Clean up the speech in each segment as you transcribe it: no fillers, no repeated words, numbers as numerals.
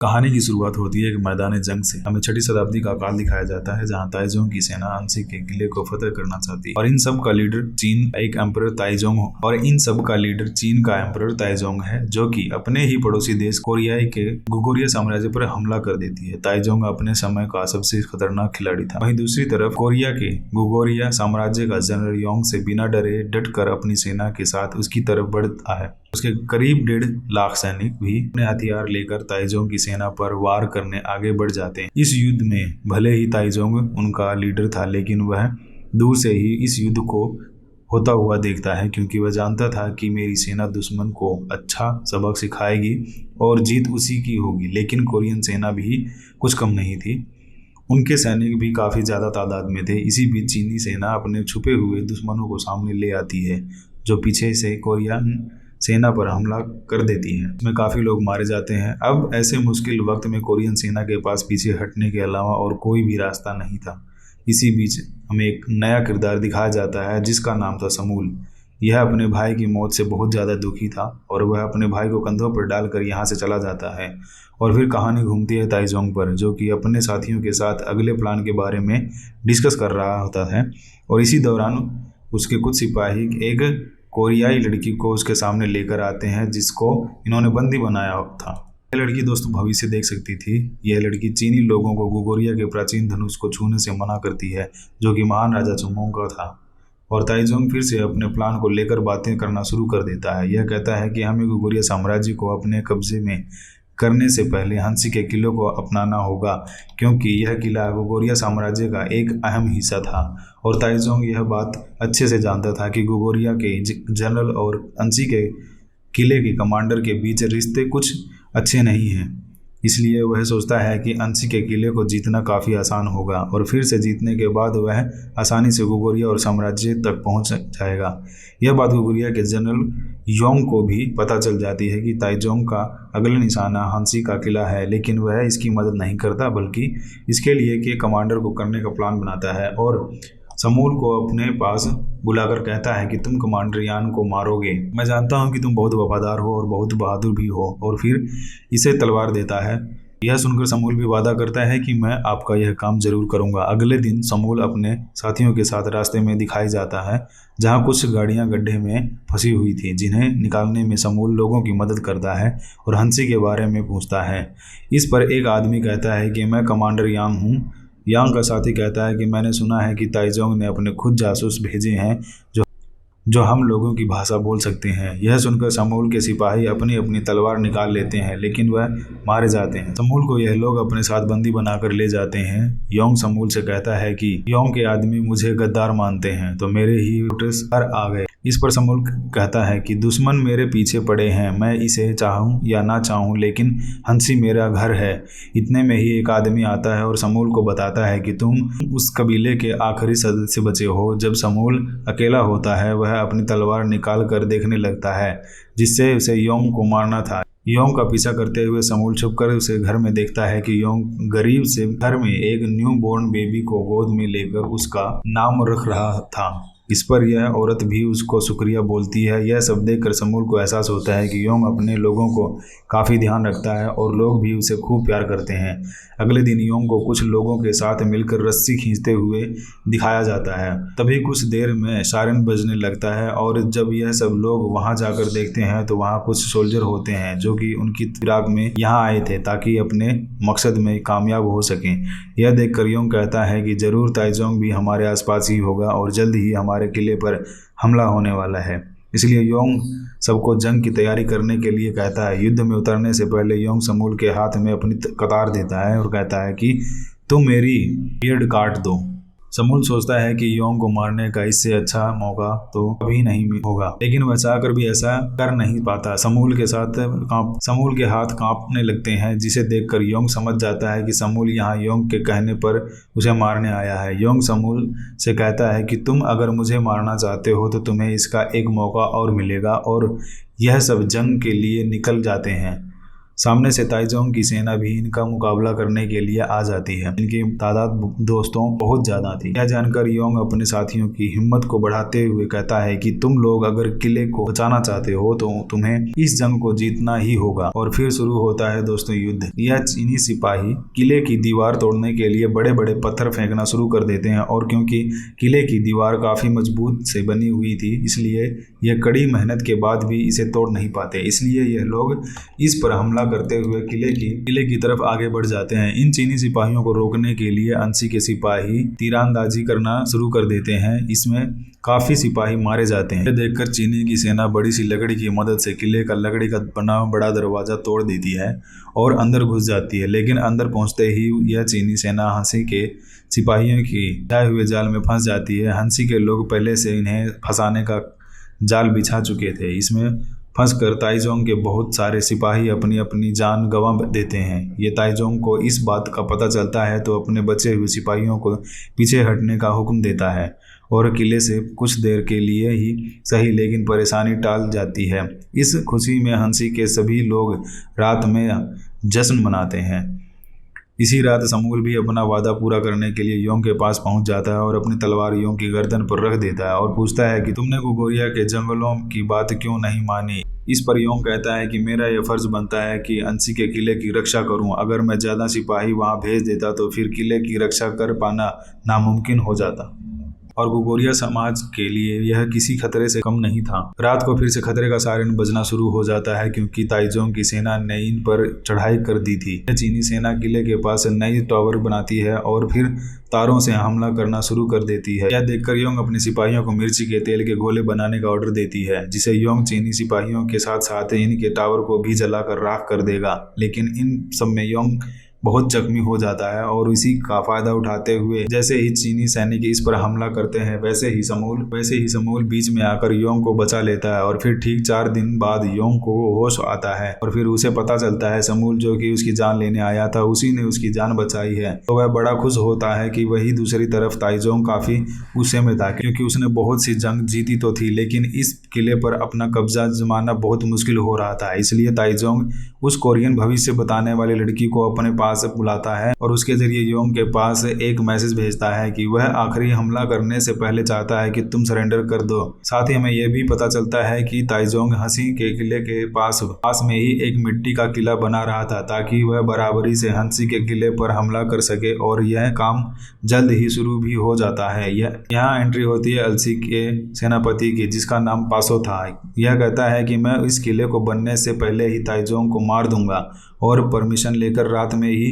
कहानी की शुरुआत होती है एक मैदान जंग से। हमें 6वीं शताब्दी का काल दिखाया जाता है जहां ताइजोंग की सेना अंशी के किले को फतेह करना चाहती है और इन सब का लीडर चीन का एम्परर ताइजोंग है, जो कि अपने ही पड़ोसी देश कोरियाई के गोगोरिया साम्राज्य पर हमला कर देती है। ताइजोंग अपने समय का सबसे खतरनाक खिलाड़ी था। वहीं दूसरी तरफ कोरिया के गोगोरिया साम्राज्य का जनरल योंग से बिना डरे डटकर अपनी सेना के साथ उसकी तरफ बढ़ता है। उसके करीब 1.5 लाख सैनिक भी अपने हथियार लेकर ताइजोंग की सेना पर वार करने आगे बढ़ जाते हैं। इस युद्ध में भले ही ताइजोंग उनका लीडर था, लेकिन वह दूर से ही इस युद्ध को होता हुआ देखता है, क्योंकि वह जानता था कि मेरी सेना दुश्मन को अच्छा सबक सिखाएगी और जीत उसी की होगी। लेकिन कोरियन सेना भी कुछ कम नहीं थी। उनके सैनिक भी काफ़ी ज़्यादा तादाद में थे। इसी बीच चीनी सेना अपने छुपे हुए दुश्मनों को सामने ले आती है, जो पीछे से कोरियन सेना पर हमला कर देती है। इसमें काफ़ी लोग मारे जाते हैं। अब ऐसे मुश्किल वक्त में कोरियन सेना के पास पीछे हटने के अलावा और कोई भी रास्ता नहीं था। इसी बीच हमें एक नया किरदार दिखाया जाता है जिसका नाम था समूल। यह अपने भाई की मौत से बहुत ज़्यादा दुखी था और वह अपने भाई को कंधों पर डालकर यहाँ से चला जाता है। और फिर कहानी घूमती है ताइजोंग पर, जो कि अपने साथियों के साथ अगले प्लान के बारे में डिस्कस कर रहा होता है। और इसी दौरान उसके कुछ सिपाही एक कोरियाई लड़की को उसके सामने लेकर आते हैं, जिसको इन्होंने बंदी बनाया था। यह लड़की दोस्तों भविष्य देख सकती थी। यह लड़की चीनी लोगों को गोगोरिया के प्राचीन धनुष को छूने से मना करती है, जो कि महान राजा चुंगोंग का था। और ताइजोंग फिर से अपने प्लान को लेकर बातें करना शुरू कर देता है। यह कहता है कि हमें गोगोरिया साम्राज्य को अपने कब्जे में करने से पहले हंसी के किलों को अपनाना होगा, क्योंकि यह किला गोगोरिया साम्राज्य का एक अहम हिस्सा था। और ताइजोंग यह बात अच्छे से जानता था कि गोगोरिया के जनरल और हंसी के किले के कमांडर के बीच रिश्ते कुछ अच्छे नहीं हैं। इसलिए वह सोचता है कि अंशी के किले को जीतना काफ़ी आसान होगा और फिर से जीतने के बाद वह आसानी से गोगोरिया और साम्राज्य तक पहुंच जाएगा। यह बात गोगोरिया के जनरल योंग को भी पता चल जाती है कि ताइजोंग का अगला निशाना हंसी का किला है, लेकिन वह इसकी मदद नहीं करता, बल्कि इसके लिए के कमांडर को करने का प्लान बनाता है और समूल को अपने पास बुलाकर कहता है कि तुम कमांडर यान को मारोगे। मैं जानता हूं कि तुम बहुत वफादार हो और बहुत बहादुर भी हो। और फिर इसे तलवार देता है। यह सुनकर समूल भी वादा करता है कि मैं आपका यह काम जरूर करूंगा। अगले दिन समूल अपने साथियों के साथ रास्ते में दिखाई जाता है, जहां कुछ गाड़ियां गड्ढे में फंसी हुई थी, जिन्हें निकालने में समूल लोगों की मदद करता है और हंसी के बारे में पूछता है। इस पर एक आदमी कहता है कि मैं कमांडर यांग हूँ। यांग का साथी कहता है कि मैंने सुना है कि ताइजोंग ने अपने खुद जासूस भेजे हैं जो हम लोगों की भाषा बोल सकते हैं। यह सुनकर समूल के सिपाही अपनी अपनी तलवार निकाल लेते हैं, लेकिन वह मारे जाते हैं। समूल को यह लोग अपने साथ बंदी बनाकर ले जाते हैं। योंग समूल से कहता है कि योंग के आदमी मुझे गद्दार मानते हैं, तो मेरे ही सर आ गए। इस पर समूल कहता है कि दुश्मन मेरे पीछे पड़े हैं, मैं इसे चाहूं या ना चाहूं, लेकिन हंसी मेरा घर है। इतने में ही एक आदमी आता है और समूल को बताता है कि तुम उस कबीले के आखिरी सदस्य बचे हो। जब समूल अकेला होता है, वह अपनी तलवार निकाल कर देखने लगता है, जिससे उसे योंग को मारना था। योंग का पीछा करते हुए समूल छुपकर उसे घर में देखता है कि योंग गरीब से घर में एक न्यू बोर्न बेबी को गोद में लेकर उसका नाम रख रहा था। इस पर यह औरत भी उसको शुक्रिया बोलती है। यह सब देखकर समूल को एहसास होता है कि योंग अपने लोगों को काफ़ी ध्यान रखता है और लोग भी उसे खूब प्यार करते हैं। अगले दिन योंग को कुछ लोगों के साथ मिलकर रस्सी खींचते हुए दिखाया जाता है। तभी कुछ देर में सायरन बजने लगता है और जब यह सब लोग वहां जाकर देखते हैं तो वहां कुछ सोल्जर होते हैं, जो कि उनकी फिराक में यहाँ आए थे ताकि अपने मकसद में कामयाब हो सकें। यह देखकर योंग कहता है कि जरूर ताइजोंग भी हमारे आसपास ही होगा और जल्द ही हमारे किले पर हमला होने वाला है। इसलिए योंग सबको जंग की तैयारी करने के लिए कहता है। युद्ध में उतरने से पहले योंग समूल के हाथ में अपनी कतार देता है और कहता है कि तुम मेरी बियर्ड काट दो। समूल सोचता है कि योंग को मारने का इससे अच्छा मौका तो कभी नहीं होगा, लेकिन वह चाहकर भी ऐसा कर नहीं पाता। समूल के हाथ कांपने लगते हैं, जिसे देखकर योंग समझ जाता है कि समूल यहाँ योंग के कहने पर उसे मारने आया है। योंग समूल से कहता है कि तुम अगर मुझे मारना चाहते हो तो तुम्हें इसका एक मौका और मिलेगा। और यह सब जंग के लिए निकल जाते हैं। सामने से ताइजोंग की सेना भी इनका मुकाबला करने के लिए आ जाती है। इनकी तादाद दोस्तों बहुत ज्यादा थी। यह जानकर योंग अपने साथियों की हिम्मत को बढ़ाते हुए कहता है कि तुम लोग अगर किले को बचाना चाहते हो तो तुम्हें इस जंग को जीतना ही होगा। और फिर शुरू होता है दोस्तों युद्ध। यह चीनी सिपाही किले की दीवार तोड़ने के लिए बड़े बड़े पत्थर फेंकना शुरू कर देते हैं, और क्योंकि किले की दीवार काफी मजबूत से बनी हुई थी इसलिए यह कड़ी मेहनत के बाद भी इसे तोड़ नहीं पाते। इसलिए यह लोग इस पर हमला करते हुए किले की तरफ आगे बढ़ जाते हैं। इन चीनी सिपाहियों को रोकने के लिए अंशी के सिपाही तीरंदाजी करना शुरू कर देते हैं। इसमें काफी सिपाही मारे जाते हैं। देखकर चीनी की सेना बड़ी सी लकड़ी की मदद से किले का लकड़ी का बना बड़ा दरवाजा तोड़ देती है और अंदर घुस जाती है। लेकिन अंदर पहुंचते ही यह चीनी सेना हंसी के सिपाहियों की बिछाए हुए जाल में फंस जाती है। हंसी के लोग पहले से इन्हें फंसाने का जाल बिछा चुके थे। इसमें फंसकर ताइजोंग के बहुत सारे सिपाही अपनी अपनी जान गंवा देते हैं। ये ताइजोंग को इस बात का पता चलता है तो अपने बचे हुए सिपाहियों को पीछे हटने का हुक्म देता है और किले से कुछ देर के लिए ही सही लेकिन परेशानी टाल जाती है। इस खुशी में हंसी के सभी लोग रात में जश्न मनाते हैं। इसी रात समूल भी अपना वादा पूरा करने के लिए योंग के पास पहुंच जाता है और अपनी तलवार योंग की गर्दन पर रख देता है और पूछता है कि तुमने गुगोरिया के जंगलों की बात क्यों नहीं मानी। इस पर योंग कहता है कि मेरा यह फर्ज बनता है कि अंशी के किले की रक्षा करूं। अगर मैं ज़्यादा सिपाही वहां भेज देता तो फिर किले की रक्षा कर पाना नामुमकिन हो जाता और गुगोरिया समाज के लिए यह किसी खतरे से कम नहीं था। रात को फिर से खतरे का सायरन बजना शुरू हो जाता है क्योंकि ताइजोंग की सेना ने इन पर चढ़ाई कर दी थी। चीनी सेना किले के पास नई टावर बनाती है और फिर तारों से हमला करना शुरू कर देती है। यह देखकर योंग अपने सिपाहियों को मिर्ची के तेल के गोले बनाने का ऑर्डर देती है, जिसे योंग चीनी सिपाहियों के साथ साथ इनके टावर को भी जलाकर राख कर देगा। लेकिन इन सब में योंग बहुत जख्मी हो जाता है और इसी का फायदा उठाते हुए जैसे ही चीनी सैनिक इस पर हमला करते हैं वैसे ही समूल बीच में आकर योंग को बचा लेता है और फिर ठीक 4 दिन बाद योंग को होश आता है और फिर उसे पता चलता है समूल जो कि उसकी जान लेने आया था उसी ने उसकी जान बचाई है। तो वह बड़ा खुश होता है कि वही दूसरी तरफ ताइजोंग काफी गुस्से में था क्योंकि उसने बहुत सी जंग जीती तो थी लेकिन इस किले पर अपना कब्जा जमाना बहुत मुश्किल हो रहा था। इसलिए ताइजोंग उस कोरियन भविष्य बताने वाली लड़की को अपने पास बुलाता है और उसके जरिए योंग के पास एक मैसेज भेजता है कि वह आखिरी हमला करने से पहले चाहता है कि तुम सरेंडर कर दो। साथ ही हमें यह भी पता चलता है कि ताइजोंग हंसी के किले के पास में ही एक मिट्टी का किला बना रहा था ताकि वह बराबरी से हंसी के किले पर हमला कर सके और यह काम जल्द ही शुरू भी हो जाता है। यहाँ एंट्री होती है अलसी के सेनापति की जिसका नाम पासो था। यह कहता है कि मैं इस किले को बनने से पहले ही ताइजोंग को मार दूंगा और परमिशन लेकर रात में ही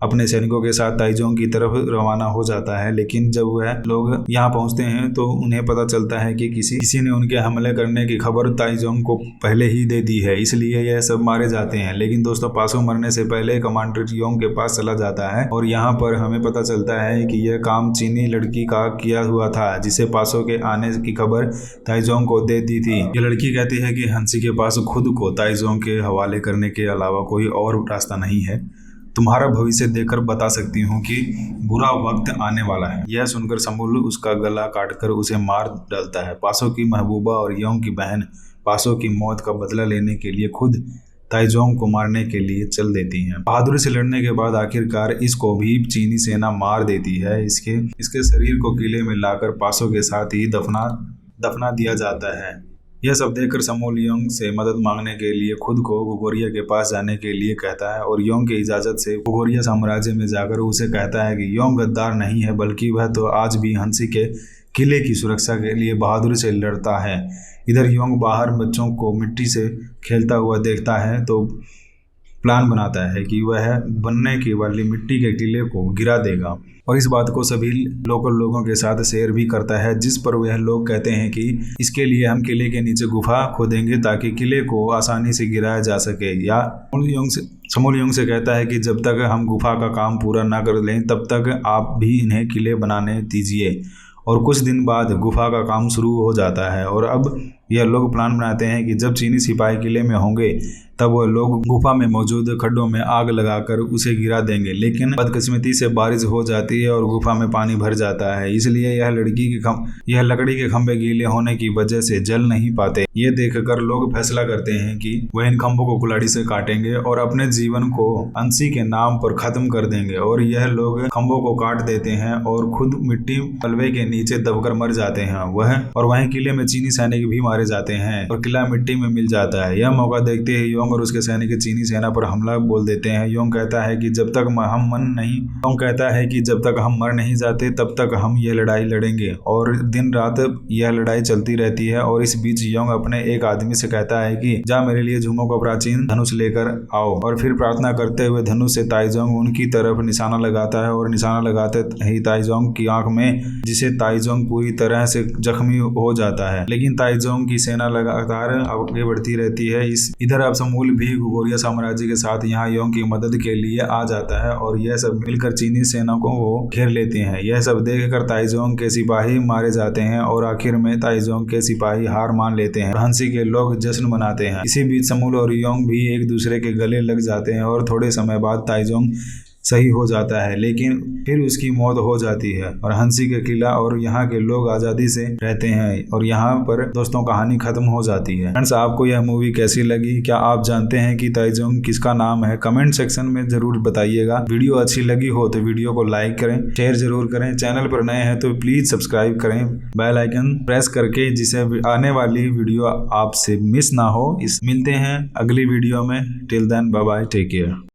अपने सैनिकों के साथ ताइजोंग की तरफ रवाना हो जाता है। लेकिन जब वह लोग यहाँ पहुँचते हैं तो उन्हें पता चलता है कि किसी ने उनके हमले करने की खबर ताइजोंग को पहले ही दे दी है, इसलिए यह सब मारे जाते हैं। लेकिन दोस्तों पासो मरने से पहले कमांडर योंग के पास चला जाता है और यहाँ पर हमें पता चलता है कि यह काम चीनी लड़की का किया हुआ था जिसे पासो के आने की खबर ताइजोंग को दे दी थी। ये लड़की कहती है कि हंसी के पास खुद को ताइजोंग के हवाले करने के अलावा कोई और रास्ता नहीं है। तुम्हारा भविष्य देखकर बता सकती हूँ कि बुरा वक्त आने वाला है। यह सुनकर समूल उसका गला काटकर उसे मार डालता है। पासो की महबूबा और योंग की बहन पासो की मौत का बदला लेने के लिए खुद ताइजोंग को मारने के लिए चल देती हैं। बहादुरी से लड़ने के बाद आखिरकार इसको भी चीनी सेना मार देती है। इसके शरीर को किले में लाकर पासो के साथ ही दफना दिया जाता है। यह सब देखकर समूल योंग से मदद मांगने के लिए खुद को गुगोरिया के पास जाने के लिए कहता है और योंग की इजाज़त से गुगोरिया साम्राज्य में जाकर उसे कहता है कि योंग गद्दार नहीं है बल्कि वह तो आज भी हंसी के किले की सुरक्षा के लिए बहादुरी से लड़ता है। इधर योंग बाहर बच्चों को मिट्टी से खेलता हुआ देखता है तो प्लान बनाता है कि वह बनने की वाली मिट्टी के किले को गिरा देगा और इस बात को सभी लोकल लोगों के साथ शेयर भी करता है, जिस पर वह लोग कहते हैं कि इसके लिए हम किले के नीचे गुफा खोदेंगे ताकि किले को आसानी से गिराया जा सके। या समूल योंग से कहता है कि जब तक हम गुफा का काम पूरा ना कर लें तब तक आप भी इन्हें किले बनाने दीजिए। और कुछ दिन बाद गुफा का काम शुरू हो जाता है और अब यह लोग प्लान बनाते हैं कि जब चीनी सिपाही किले में होंगे तब वह लोग गुफा में मौजूद खड्डों में आग लगाकर उसे गिरा देंगे, लेकिन बदकिस्मती से बारिश हो जाती है और गुफा में पानी भर जाता है। इसलिए यह लकड़ी के खंभे गीले होने की वजह से जल नहीं पाते। ये देखकर लोग फैसला करते हैं कि वह इन खंभों को कुल्हाड़ी से काटेंगे और अपने जीवन को अंशी के नाम पर खत्म कर देंगे। और यह लोग खंभों को काट देते हैं और खुद मिट्टी मलबे के नीचे दबकर मर जाते हैं। वहीं किले में चीनी सैनिक भी मारे जाते हैं और किला मिट्टी में मिल जाता है। यह मौका देखते ही योंग और उसके सैनिक चीनी सेना पर हमला बोल देते हैं। योंग कहता है कि जब तक हम मर नहीं जाते तब तक हम यह लड़ाई लड़ेंगे, और दिन रात यह लड़ाई चलती रहती है। और इस बीच योंग अपने एक आदमी से कहता है कि जा मेरे लिए झूमों का प्राचीन धनुष लेकर आओ, और फिर प्रार्थना करते हुए धनुष से ताइजोंग उनकी तरफ निशाना लगाता है और निशाना लगाते ही ताइजोंग की आंख में, जिसे ताइजोंग पूरी तरह से जख्मी हो जाता है। लेकिन ताइजोंग की सेना लगातार आगे बढ़ती रहती है। इधर अब समूल भी गोगोरिया साम्राज्य के साथ यहाँ योंग की मदद के लिए आ जाता है और यह सब मिलकर चीनी सेना को वो घेर लेते हैं। यह सब देखकर ताइजोंग के सिपाही मारे जाते हैं और आखिर में ताइजोंग के सिपाही हार मान लेते हैं। हंसी के लोग जश्न मनाते हैं। इसी बीच समूल और योंग भी एक दूसरे के गले लग जाते हैं और थोड़े समय बाद ताइजोंग सही हो जाता है, लेकिन फिर उसकी मौत हो जाती है और हंसी के किला और यहाँ के लोग आज़ादी से रहते हैं। और यहाँ पर दोस्तों कहानी खत्म हो जाती है। फ्रेंड्स, आपको यह मूवी कैसी लगी? क्या आप जानते हैं कि ताइजोंग किसका नाम है? कमेंट सेक्शन में जरूर बताइएगा। वीडियो अच्छी लगी हो तो वीडियो को लाइक करें, शेयर जरूर करें। चैनल पर नए हैं तो प्लीज सब्सक्राइब करें, बेल आइकन प्रेस करके, जिससे आने वाली वीडियो आपसे मिस ना हो। मिलते हैं अगली वीडियो में। Till then bye bye, take care.